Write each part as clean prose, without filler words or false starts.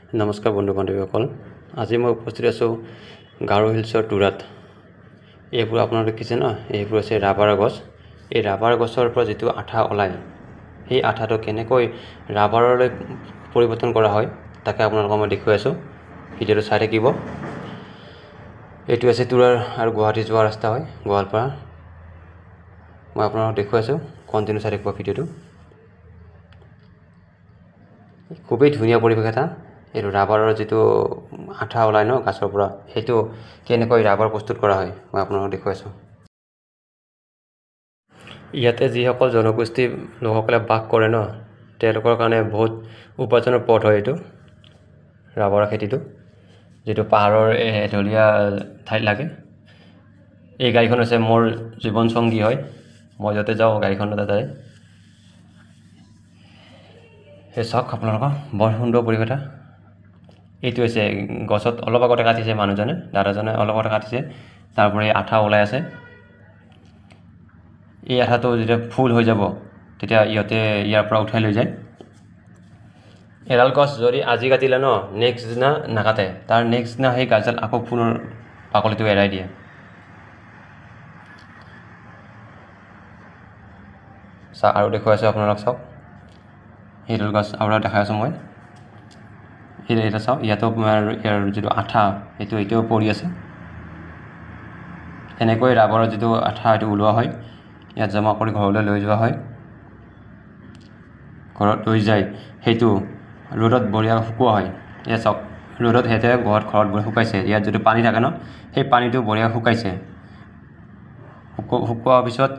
নমস্কাৰ বন্ধু বান্ধৱীসকল, আজি মই উপস্থিত আছোঁ গাৰো হিলছৰ টুৰাত। এইবোৰ আপোনালোকে দেখিছে ন, এইবোৰ আছে ৰাবাৰ গছ। এই ৰাবাৰ গছৰ পৰা যিটো আঠা ওলায়, সেই আঠাটো কেনেকৈ ৰাবাৰলৈ পৰিৱৰ্তন কৰা হয় তাকে আপোনালোকক মই দেখুৱাই আছোঁ। ভিডিঅ'টো চাই থাকিব। এইটো আছে টুৰাৰ আৰু গুৱাহাটী যোৱা ৰাস্তা হয়, গোৱালপাৰা। মই আপোনালোকক দেখুৱাই আছোঁ, কণ্টিনিউ চাই থাকিব ভিডিঅ'টো। খুবেই ধুনীয়া পৰিৱেশ এটা। এইটো ৰাবাৰৰ যিটো আঠা ওলায় ন গাছৰ পৰা, সেইটো কেনেকৈ ৰাবাৰ প্ৰস্তুত কৰা হয় মই আপোনালোকক দেখুৱাইছোঁ। ইয়াতে যিসকল জনগোষ্ঠীৰ লোকসকলে বাস কৰে ন, তেওঁলোকৰ কাৰণে বহুত উপাৰ্জনৰ পথ হয় এইটো ৰাবাৰৰ খেতিটো, যিটো পাহাৰৰ ঢলীয়া ঠাইত লাগে। এই গাড়ীখন হৈছে মোৰ জীৱনসংগী হয়, মই য'তে যাওঁ গাড়ীখনতে যায়। সেই চাওক আপোনালোকৰ বৰ সুন্দৰ পৰিৱেশ এটা। এইটো হৈছে গছত অলপ আগতে কাটিছে মানুহজনে, দাদাজনে অলপ আগতে কাটিছে, তাৰপৰা আঠা ওলাই আছে। এই আঠাটো যেতিয়া ফুল হৈ যাব তেতিয়া ইহঁতে ইয়াৰ পৰা উঠাই লৈ যায়। এডাল গছ যদি আজি কাটিলে ন, নেক্সট দিনা নাকাটে, তাৰ নেক্সট দিনা সেই গাছডাল আকৌ পুনৰ বাকলিটো এৰাই দিয়ে। চাওক আৰু দেখুৱাইছোঁ আপোনালোক চাওক, সেইডাল গছ আৰু দেখাই আছোঁ মই। এটা চাওক, ইয়াতো ইয়াৰ যিটো আঠা সেইটো এতিয়াও পৰি আছে। এনেকৈ ৰাবাৰৰ যিটো আঠা সেইটো ওলোৱা হয়, ইয়াত জমা কৰি ঘৰলৈ লৈ যোৱা হয়। ঘৰত লৈ যায় সেইটো ৰ'দত বঢ়িয়াকৈ শুকোৱা হয়। এয়া চাওক, ৰ'দত সিহঁতে ঘৰত শুকাইছে। ইয়াত যিটো পানী থাকে ন, সেই পানীটো বঢ়িয়াকৈ শুকাইছে। শুকোৱাৰ পিছত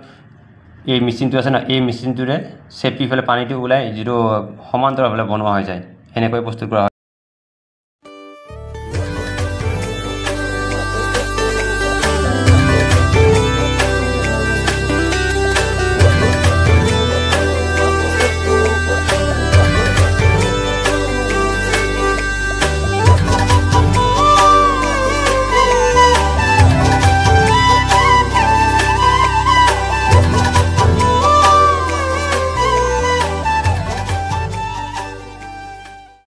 এই মেচিনটো আছে ন, এই মেচিনটোৰে চেপি পেলাই পানীটো ওলাই যিটো সমান্তৰালভাৱে বনোৱা হৈ যায়, এনেকৈ প্ৰস্তুত কৰা হয়।